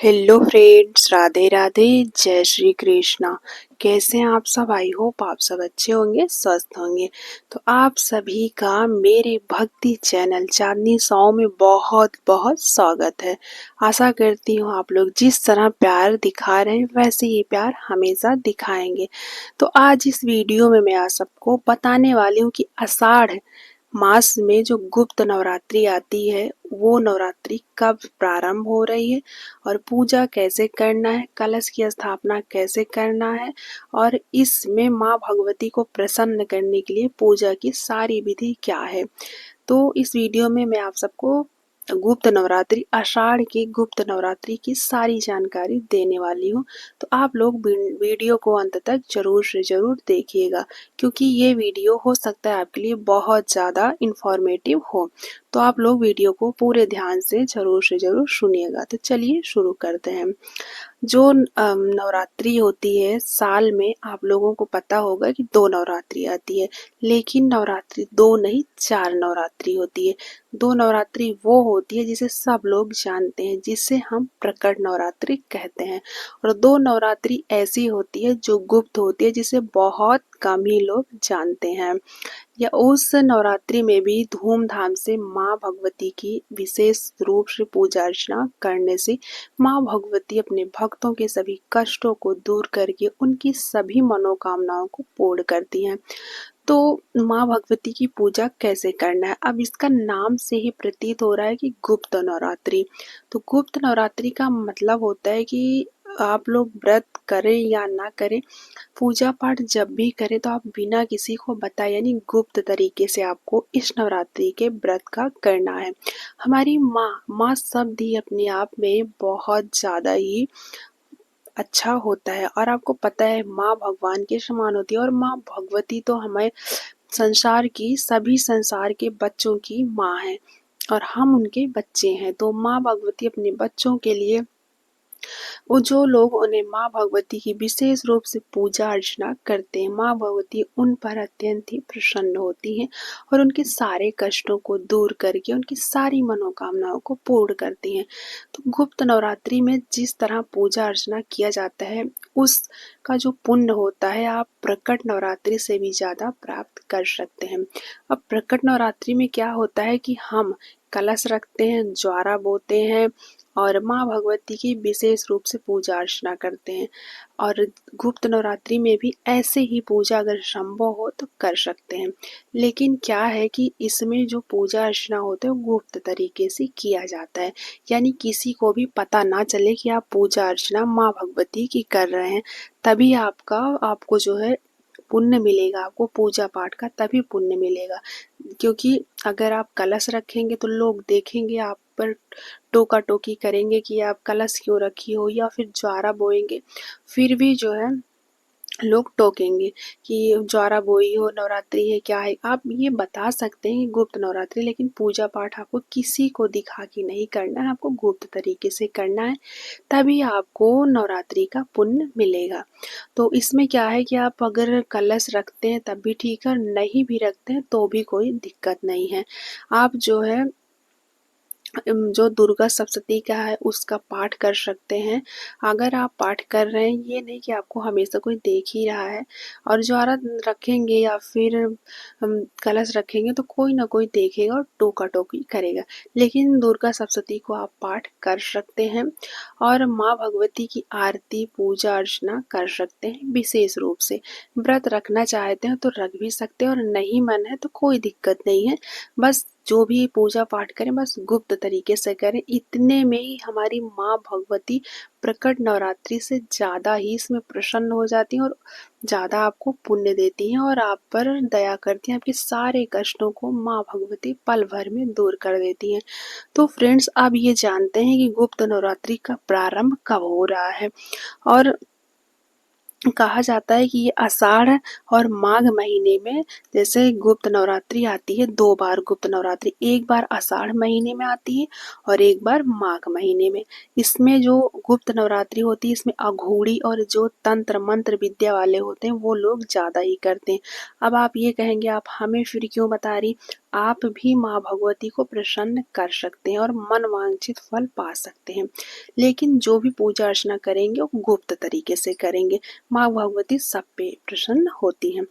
Hello friends, Radhe Radhe, जय श्री कृष्णा। कैसे हैं आप सब? आई होप आप सब अच्छे होंगे, स्वस्थ होंगे। तो आप सभी का मेरे भक्ति चैनल चांदनी 100 में बहुत बहुत स्वागत है। आशा करती हूँ आप लोग जिस तरह प्यार दिखा रहे हैं वैसे ही प्यार हमेशा दिखाएंगे। तो आज इस वीडियो में मैं आप सबको बताने वाली हूँ कि आषाढ़ मास में जो गुप्त नवरात्रि आती है वो नवरात्रि कब प्रारंभ हो रही है और पूजा कैसे करना है, कलश की स्थापना कैसे करना है और इसमें माँ भगवती को प्रसन्न करने के लिए पूजा की सारी विधि क्या है। तो इस वीडियो में मैं आप सबको गुप्त नवरात्रि, आषाढ़ की गुप्त नवरात्रि की सारी जानकारी देने वाली हूँ। तो आप लोग वीडियो को अंत तक जरूर से जरूर देखिएगा, क्योंकि ये वीडियो हो सकता है आपके लिए बहुत ज़्यादा इंफॉर्मेटिव हो। तो आप लोग वीडियो को पूरे ध्यान से जरूर सुनिएगा। तो चलिए शुरू करते हैं। जो नवरात्रि होती है साल में, आप लोगों को पता होगा कि 2 नवरात्रि आती है, लेकिन नवरात्रि 2 नहीं 4 नवरात्रि होती है। 2 नवरात्रि वो होती है जिसे सब लोग जानते हैं, जिसे हम प्रकट नवरात्रि कहते हैं, और 2 नवरात्रि ऐसी होती है जो गुप्त होती है, जिसे बहुत कम ही लोग जानते हैं। या उस नवरात्रि में भी धूमधाम से माँ भगवती की विशेष रूप से पूजा अर्चना करने से माँ भगवती अपने भक्तों के सभी कष्टों को दूर करके उनकी सभी मनोकामनाओं को पूर्ण करती हैं। तो माँ भगवती की पूजा कैसे करना है? अब इसका नाम से ही प्रतीत हो रहा है कि गुप्त नवरात्रि। तो गुप्त नवरात्रि का मतलब होता है कि आप लोग व्रत करें या ना करें, पूजा पाठ जब भी करें तो आप बिना किसी को बताए, यानी गुप्त तरीके से आपको इस नवरात्रि के व्रत का करना है। हमारी माँ शब्द ही अपने आप में बहुत ज़्यादा ही अच्छा होता है, और आपको पता है माँ भगवान के समान होती है, और माँ भगवती तो हमें सभी संसार के बच्चों की माँ है और हम उनके बच्चे हैं। तो माँ भगवती अपने बच्चों के लिए, वो जो लोग उन्हें माँ भगवती की विशेष रूप से पूजा अर्चना करते हैं, माँ भगवती उन पर अत्यंत ही प्रसन्न होती हैं और उनके सारे कष्टों को दूर करके उनकी सारी मनोकामनाओं को पूर्ण करती हैं। तो गुप्त नवरात्रि में जिस तरह पूजा अर्चना किया जाता है, उसका जो पुण्य होता है आप प्रकट नवरात्रि से भी ज़्यादा प्राप्त कर सकते हैं। अब प्रकट नवरात्रि में क्या होता है कि हम कलश रखते हैं, ज्वारा बोते हैं और माँ भगवती की विशेष रूप से पूजा अर्चना करते हैं। और गुप्त नवरात्रि में भी ऐसे ही पूजा अगर संभव हो तो कर सकते हैं। लेकिन क्या है कि इसमें जो पूजा अर्चना होता है वो गुप्त तरीके से किया जाता है, यानी किसी को भी पता ना चले कि आप पूजा अर्चना माँ भगवती की कर रहे हैं। तभी आपको जो है पुण्य मिलेगा, आपको पूजा पाठ का तभी पुण्य मिलेगा। क्योंकि अगर आप कलश रखेंगे तो लोग देखेंगे आप पर, टोका टोकी करेंगे कि आप कलश क्यों रखी हो, या फिर ज्वारा बोएंगे, फिर भी जो है लोग टोकेंगे कि ज्वारा बोई हो, नवरात्रि है क्या है। आप ये बता सकते हैं कि गुप्त नवरात्रि, लेकिन पूजा पाठ आपको किसी को दिखा के नहीं करना है, आपको गुप्त तरीके से करना है, तभी आपको नवरात्रि का पुण्य मिलेगा। तो इसमें क्या है कि आप अगर कलश रखते हैं तब भी ठीक है, और नहीं भी रखते हैं तो भी कोई दिक्कत नहीं है। आप जो है जो दुर्गा सप्तशती का है उसका पाठ कर सकते हैं। अगर आप पाठ कर रहे हैं, ये नहीं कि आपको हमेशा कोई देख ही रहा है, और ज्वारा रखेंगे या फिर कलश रखेंगे तो कोई ना कोई देखेगा और टोका टोकी करेगा। लेकिन दुर्गा सप्तशती को आप पाठ कर सकते हैं और माँ भगवती की आरती पूजा अर्चना कर सकते हैं। विशेष रूप से व्रत रखना चाहते हैं तो रख भी सकते हैं, और नहीं मन है तो कोई दिक्कत नहीं है। बस जो भी पूजा पाठ करें बस गुप्त तरीके से करें। इतने में ही हमारी माँ भगवती प्रकट नवरात्रि से ज़्यादा ही इसमें प्रसन्न हो जाती हैं और ज़्यादा आपको पुण्य देती हैं और आप पर दया करती हैं। आपके सारे कष्टों को माँ भगवती पल भर में दूर कर देती हैं। तो फ्रेंड्स, अब ये जानते हैं कि गुप्त नवरात्रि का प्रारंभ कब हो रहा है। और कहा जाता है कि ये आषाढ़ और माघ महीने में, जैसे गुप्त नवरात्रि आती है 2 बार गुप्त नवरात्रि, एक बार आषाढ़ महीने में आती है और एक बार माघ महीने में। इसमें जो गुप्त नवरात्रि होती है इसमें अघोरी और जो तंत्र मंत्र विद्या वाले होते हैं वो लोग ज़्यादा ही करते हैं। अब आप ये कहेंगे आप हमें फिर क्यों बता रही? आप भी माँ भगवती को प्रसन्न कर सकते हैं और मनवांछित फल पा सकते हैं। लेकिन जो भी पूजा अर्चना करेंगे वो गुप्त तरीके से करेंगे। माँ भगवती सब पे प्रसन्न होती हैं।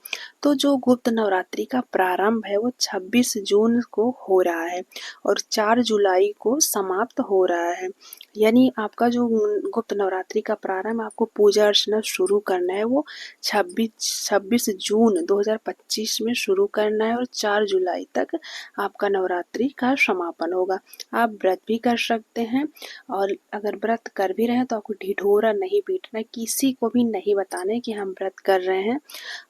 तो जो गुप्त नवरात्रि का प्रारंभ है वो 26 जून को हो रहा है और 4 जुलाई को समाप्त हो रहा है। यानी आपका जो गुप्त नवरात्रि का प्रारंभ आपको पूजा अर्चना शुरू करना है वो 26 जून 2025 में शुरू करना है और 4 जुलाई तक आपका नवरात्रि का समापन होगा। आप व्रत भी कर सकते हैं और अगर व्रत कर भी रहे हैं तो आपको ढिढोरा नहीं पीटना है, किसी को भी नहीं बताना है कि हम व्रत कर रहे हैं।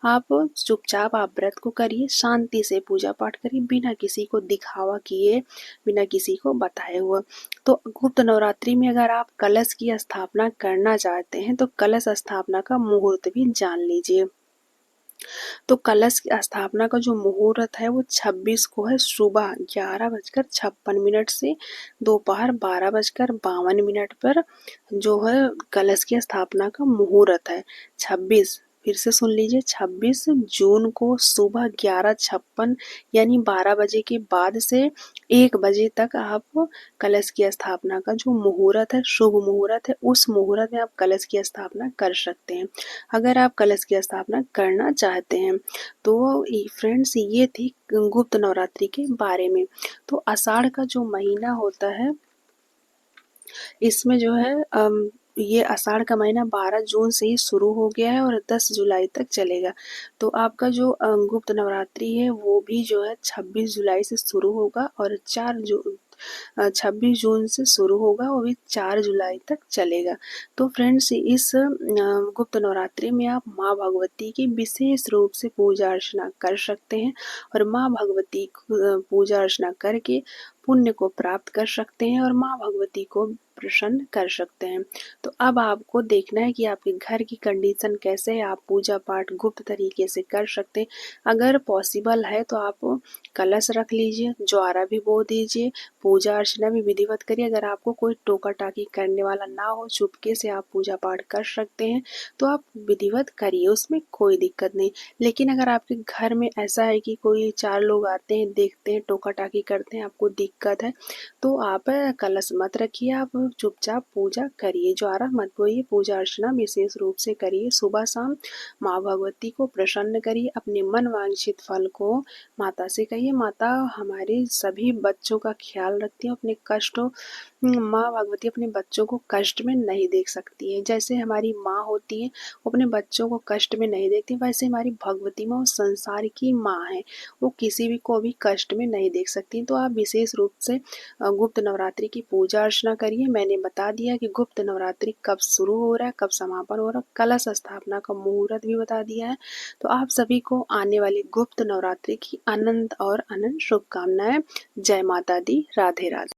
आप चुपचाप आप व्रत को करिए, शांति से पूजा पाठ करिए, बिना किसी को दिखावा किए, बिना किसी को बताए हुए। तो गुप्त नवरात्रि में अगर आप कलश की स्थापना करना चाहते हैं तो कलश स्थापना का मुहूर्त भी जान लीजिए। तो कलश की स्थापना का जो मुहूर्त है वो 26 को है, सुबह 11:56 से दोपहर 12:52 पर जो है कलश की स्थापना का मुहूर्त है। 26, फिर से सुन लीजिए, 26 जून को सुबह 11:56 यानी 12 बजे के बाद से 1 बजे तक आप कलश की स्थापना का जो मुहूर्त है, शुभ मुहूर्त है, उस मुहूर्त में आप कलश की स्थापना कर सकते हैं। अगर आप कलश की स्थापना करना चाहते हैं तो फ्रेंड्स ये थी गुप्त नवरात्रि के बारे में। तो आषाढ़ का जो महीना होता है इसमें जो है ये आषाढ़ का महीना 12 जून से ही शुरू हो गया है और 10 जुलाई तक चलेगा। तो आपका जो गुप्त नवरात्रि है वो भी जो है 26 जुलाई से शुरू होगा और 26 जून से शुरू होगा, वो भी 4 जुलाई तक चलेगा। तो फ्रेंड्स इस गुप्त नवरात्रि में आप माँ भगवती की विशेष रूप से पूजा अर्चना कर सकते हैं और माँ भगवती पूजा अर्चना करके पुण्य को प्राप्त कर सकते हैं और माँ भगवती को प्रसन्न कर सकते हैं। तो अब आपको देखना है कि आपके घर की कंडीशन कैसे है, आप पूजा पाठ गुप्त तरीके से कर सकते हैं। अगर पॉसिबल है तो आप कलश रख लीजिए, ज्वारा भी बो दीजिए, पूजा अर्चना भी विधिवत करिए। अगर आपको कोई टोका टाकी करने वाला ना हो, चुपके से आप पूजा पाठ कर सकते हैं तो आप विधिवत करिए, उसमें कोई दिक्कत नहीं। लेकिन अगर आपके घर में ऐसा है कि कोई 4 लोग आते हैं, देखते हैं, टोका टाकी करते हैं, आपको दिक्कत है तो आप कलश मत रखिए, आप चुपचाप पूजा करिए, ज्वारा मत बोइए, पूजा अर्चना विशेष रूप से करिए। सुबह शाम माँ भगवती को प्रसन्न करिए, अपने मन वांछित फल को माता से कहिए। माता हमारे सभी बच्चों का ख्याल रखती है, अपने कष्टों माँ भगवती अपने बच्चों को कष्ट में नहीं देख सकती है। जैसे हमारी माँ होती है वो अपने बच्चों को कष्ट में नहीं देखती, वैसे हमारी भगवती माँ उस संसार की माँ है, वो किसी भी को भी कष्ट में नहीं देख सकती। तो आप विशेष रूप से गुप्त नवरात्रि की पूजा अर्चना करिए। मैंने बता दिया कि गुप्त नवरात्रि कब शुरू हो रहा है, कब समापन हो रहा है, कलश स्थापना का मुहूर्त भी बता दिया है। तो आप सभी को आने वाली गुप्त नवरात्रि की अनंत और अनंत शुभकामनाएं। जय माता दी, राधे राधे।